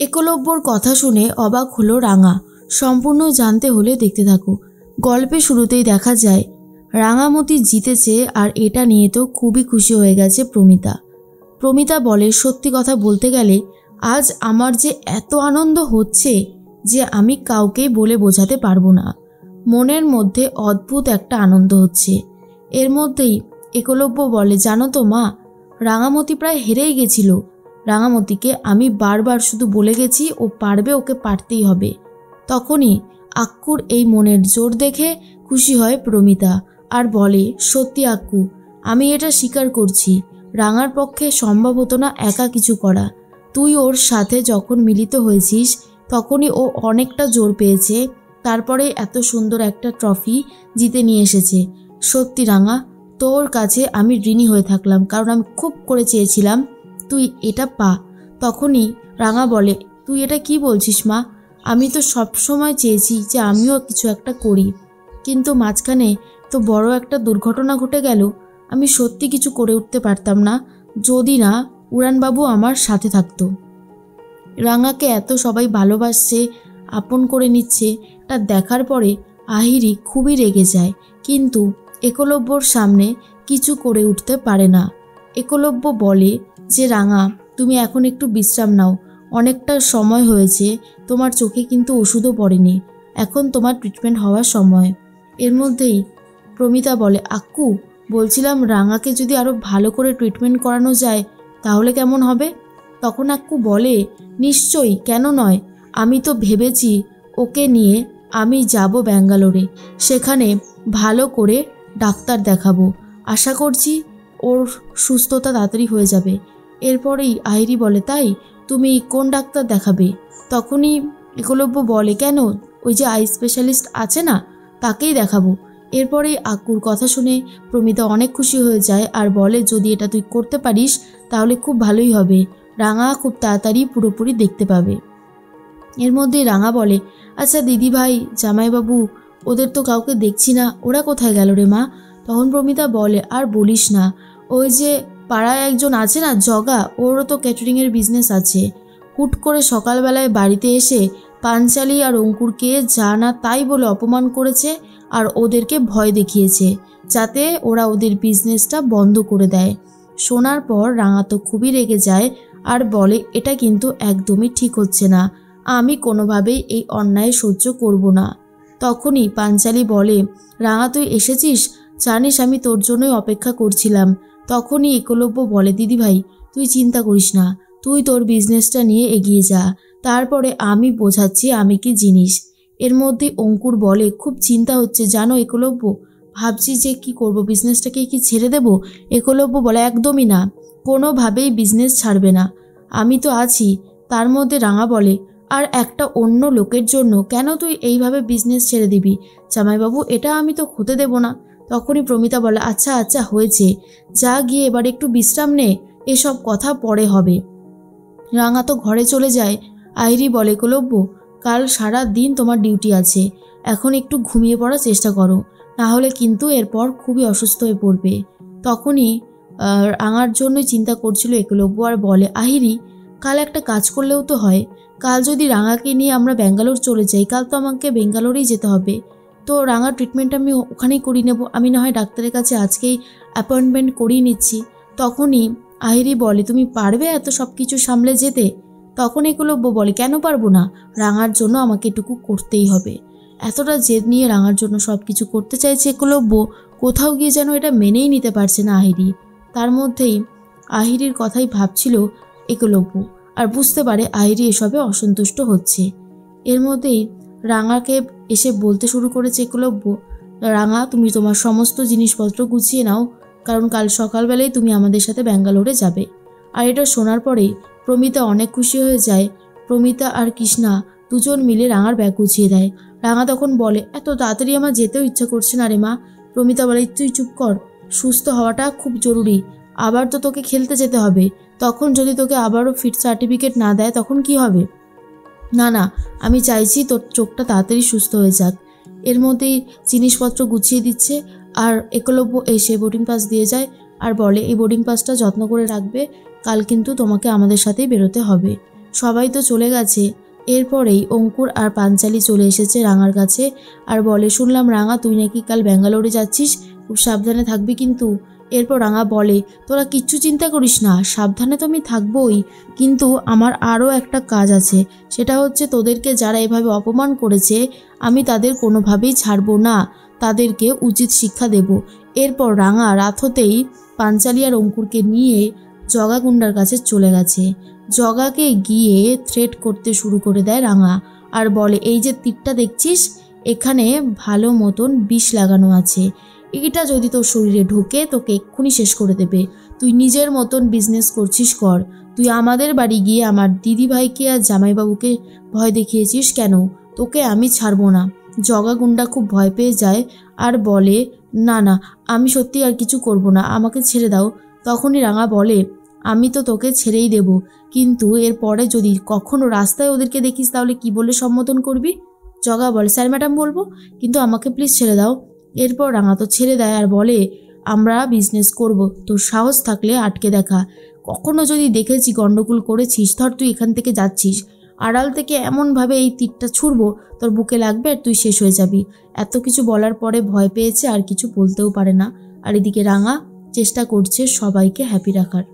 একলব্যর কথা শুনে অবাক হলো রাঙা। সম্পূর্ণ জানতে হলে দেখতে থাকো। গল্পের শুরুতেই দেখা যায় রাঙামতি জিতেছে, আর এটা নিয়ে তো খুবই খুশি হয়ে গেছে প্রমিতা। প্রমিতা বলে, সত্যি কথা বলতে গেলে আজ আমার যে এত আনন্দ হচ্ছে যে আমি কাউকেই বলে বোঝাতে পারবো না। মনের মধ্যে অদ্ভুত একটা আনন্দ হচ্ছে। এর মধ্যেই একলব্য বলে, জানো তো মা, রাঙামতি প্রায় হেরেই গেছিল। রাঙামতিকে আমি বারবার শুধু বলে গেছি ও পারবে, ওকে পারতেই হবে। তখনই আক্কুর এই মনের জোর দেখে খুশি হয় প্রমিতা আর বলে, সত্যি আক্কু, আমি এটা স্বীকার করছি, রাঙার পক্ষে সম্ভব হতো না একা কিছু করা। তুই ওর সাথে যখন মিলিত হয়েছিস তখনই ও অনেকটা জোর পেয়েছে, তারপরে এত সুন্দর একটা ট্রফি জিতে নিয়ে এসেছে। সত্যি রাঙা, তোর কাছে আমি ঋণী হয়ে থাকলাম, কারণ আমি খুব করে চেয়েছিলাম তুই এটা পা। তখনই রাঙা বলে, তুই এটা কি বলছিস মা? আমি তো সব সময় চেয়েছি যে আমিও কিছু একটা করি, কিন্তু মাঝখানে তো বড় একটা দুর্ঘটনা ঘটে গেল। আমি সত্যি কিছু করে উঠতে পারতাম না যদি না উড়ানবাবু আমার সাথে থাকতো। রাঙাকে এত সবাই ভালোবাসছে, আপন করে নিচ্ছে, তা দেখার পরে আহিরি খুবই রেগে যায়, কিন্তু একলব্যর সামনে কিছু করে উঠতে পারে না। একলব্য বলে যে, রাঙা, তুমি এখন একটু বিশ্রাম নাও, অনেকটা সময় হয়েছে, তোমার চোখে কিন্তু ওষুধও পড়েনি, এখন তোমার ট্রিটমেন্ট হওয়ার সময়। এর মধ্যেই প্রমিতা বলে, আক্কু, বলছিলাম রাঙাকে যদি আরও ভালো করে ট্রিটমেন্ট করানো যায় তাহলে কেমন হবে? তখন আক্কু বলে, নিশ্চয়ই, কেন নয়, আমি তো ভেবেছি ওকে নিয়ে আমি যাব ব্যাঙ্গালোরে, সেখানে ভালো করে ডাক্তার দেখাবো, আশা করছি ওর সুস্থতা তাড়াতাড়ি হয়ে যাবে। এরপরেই আহিরি বলে, তাই তুমি কোন ডাক্তার দেখাবে? তখনই একলব্য বলে, কেন, ওই যে আই স্পেশালিস্ট আছে না, তাকেই দেখাবো। এরপরেই আক্কুর কথা শুনে প্রমিতা অনেক খুশি হয়ে যায় আর বলে, যদি এটা তুই করতে পারিস তাহলে খুব ভালোই হবে, রাঙা খুব তাড়াতাড়ি পুরোপুরি দেখতে পাবে। এর মধ্যে রাঙা বলে, আচ্ছা দিদি ভাই, জামাইবাবু, ওদের তো কাউকে দেখছি না, ওরা কোথায় গেল রে মা? তখন প্রমিতা বলে, আর বলিস না, ওই যে পাড়ায় একজন আছে না জগা, ওরও তো ক্যাটারিংয়ের বিজনেস আছে, হুট করে সকালবেলায় বাড়িতে এসে পাঞ্চালি আর অঙ্কুরকে যা না তাই বলে অপমান করেছে আর ওদেরকে ভয় দেখিয়েছে যাতে ওরা ওদের বিজনেসটা বন্ধ করে দেয়। শোনার পর রাঙা তো খুবই রেগে যায় আর বলে, এটা কিন্তু একদমই ঠিক হচ্ছে না, আমি কোনোভাবেই এই অন্যায় সহ্য করব না। তখনই পাঞ্চালি বলে, রাঙা তুই এসেছিস, জানিস আমি তোর জন্যই অপেক্ষা করছিলাম। তখনই একলব্য বলে, দিদি ভাই তুই চিন্তা করিস না, তুই তোর বিজনেসটা নিয়ে এগিয়ে যা, তারপরে আমি বোঝাচ্ছি আমি কি জিনিস। এর মধ্যে অঙ্কুর বলে, খুব চিন্তা হচ্ছে জানো একলব্য, ভাবছি যে কি করব, বিজনেসটাকে কি ছেড়ে দেব? একলব্য বলে, একদমই না, কোনোভাবেই বিজনেস ছাড়বে না, আমি তো আছি। তার মধ্যে রাঙা বলে, আর একটা অন্য লোকের জন্য কেন তুই এইভাবে বিজনেস ছেড়ে দিবি জামাইবাবু, এটা আমি তো হতে দেব না। তখনই প্রমিতা বলে, আচ্ছা আচ্ছা হয়েছে, যা গিয়ে এবার একটু বিশ্রাম নে, এসব কথা পরে হবে। রাঙা তো ঘরে চলে যায়। আহিরি বলে, একলব্য, কাল সারা দিন তোমার ডিউটি আছে, এখন একটু ঘুমিয়ে পড়ার চেষ্টা করো, না হলে কিন্তু এরপর খুবই অসুস্থ হয়ে পড়বে। তখনই রাঙার জন্যই চিন্তা করছিল একলব্য আর বলে, আহিরি, কাল একটা কাজ করলেও তো হয়, কাল যদি রাঙাকে নিয়ে আমরা ব্যাঙ্গালোর চলে যাই, কাল তো আমাকে বেঙ্গালোরেই যেতে হবে, তো রাঙার ট্রিটমেন্ট আমি ওখানেই করিয়ে নেব, আমি না হয় ডাক্তারের কাছে আজকেই অ্যাপয়েন্টমেন্ট করিয়ে নিচ্ছি। তখনই আহিরি বলে, তুমি পারবে এত সব কিছু সামলে যেতে? তখন একলব্য বলে, কেন পারবো না, রাঙার জন্য আমাকে এটুকু করতেই হবে। এতটা জেদ নিয়ে রাঙার জন্য সব কিছু করতে চাইছে একলব্য, কোথাও গিয়ে যেন এটা মেনেই নিতে পারছে না আহিরি। তার মধ্যেই আহিরির কথাই ভাবছিল একলব্য, আর বুঝতে পারে আহিরি এসবে অসন্তুষ্ট হচ্ছে। এর মধ্যেই রাঙাকে এসে বলতে শুরু করেছে একলব্য, রাঙা তুমি তোমার সমস্ত জিনিসপত্র গুছিয়ে নাও, কারণ কাল সকালবেলায় তুমি আমাদের সাথে ব্যাঙ্গালোরে যাবে। আর এটা শোনার পরেই প্রমিতা অনেক খুশি হয়ে যায়। প্রমিতা আর কৃষ্ণা দুজন মিলে রাঙার ব্যাগ গুছিয়ে দেয়। রাঙা তখন বলে, এত তাড়াতাড়ি আমার যেতেও ইচ্ছা করছে না রে মা। প্রমিতা বলে, তুই চুপ কর, সুস্থ হওয়াটা খুব জরুরি, আবার তো তোকে খেলতে যেতে হবে, তখন যদি তোকে আবারও ফিট সার্টিফিকেট না দেয় তখন কি হবে? না না, আমি চাইছি তোর চোখটা তাড়াতাড়ি সুস্থ হয়ে যাক। এর মধ্যেই জিনিসপত্র গুছিয়ে দিচ্ছে আর একলব্য এসে বোর্ডিং পাস দিয়ে যায় আর বলে, এই বোর্ডিং পাসটা যত্ন করে রাখবে, কাল কিন্তু তোমাকে আমাদের সাথেই বেরোতে হবে। সবাই তো চলে গেছে। এরপরেই অঙ্কুর আর পাঞ্চালি চলে এসেছে রাঙার কাছে আর বলে, শুনলাম রাঙা তুই নাকি কাল ব্যাঙ্গালোরে যাচ্ছিস, খুব সাবধানে থাকবি কিন্তু। এরপর রাঙা বলে, তোরা কিচ্ছু চিন্তা করিস না, সাবধানে তো আমি থাকবোই, কিন্তু আমার আরও একটা কাজ আছে। সেটা হচ্ছে তোদেরকে যারা এভাবে অপমান করেছে আমি তাদের কোনোভাবেই ছাড়বো না, তাদেরকে উচিত শিক্ষা দেব। এরপর রাঙা রাত হতেই পাঞ্চালি আর অঙ্কুরকে নিয়ে জগাগুন্ডার কাছে চলে গেছে। জগাকে গিয়ে থ্রেট করতে শুরু করে দেয় রাঙা আর বলে, এই যে তীরটা দেখছিস, এখানে ভালো মতন বিষ লাগানো আছে, এটা যদি তোর শরীরে ঢোকে তোকে এক্ষুনি শেষ করে দেবে। তুই নিজের মতন বিজনেস করছিস কর, তুই আমাদের বাড়ি গিয়ে আমার দিদিভাইকে আর জামাইবাবুকে ভয় দেখিয়েছিস কেন? তোকে আমি ছাড়বো না। জগাগুন্ডা খুব ভয় পেয়ে যায় আর বলে, না না, আমি সত্যি আর কিছু করব না, আমাকে ছেড়ে দাও। তখনই রাঙা বলে, আমি তো তোকে ছেড়েই দেব, কিন্তু এরপরে যদি কখনো রাস্তায় ওদেরকে দেখিস তাহলে কি বলে সম্বোধন করবি? জগা বলে, স্যার ম্যাডাম বলবো, কিন্তু আমাকে প্লিজ ছেড়ে দাও। এরপর রাঙা তো ছেড়ে দেয় আর বলে, আমরা বিজনেস করব, তোর সাহস থাকলে আটকে দেখা। কখনো যদি দেখেছি গন্ডগোল করেছিস, ধর তুই এখান থেকে যাচ্ছিস, আড়াল থেকে এমনভাবে এই তীরটা ছুড়বো তোর বুকে লাগবে আর তুই শেষ হয়ে যাবি। এত কিছু বলার পরে ভয় পেয়েছে আর কিছু বলতেও পারে না। আর এদিকে রাঙা চেষ্টা করছে সবাইকে হ্যাপি রাখার।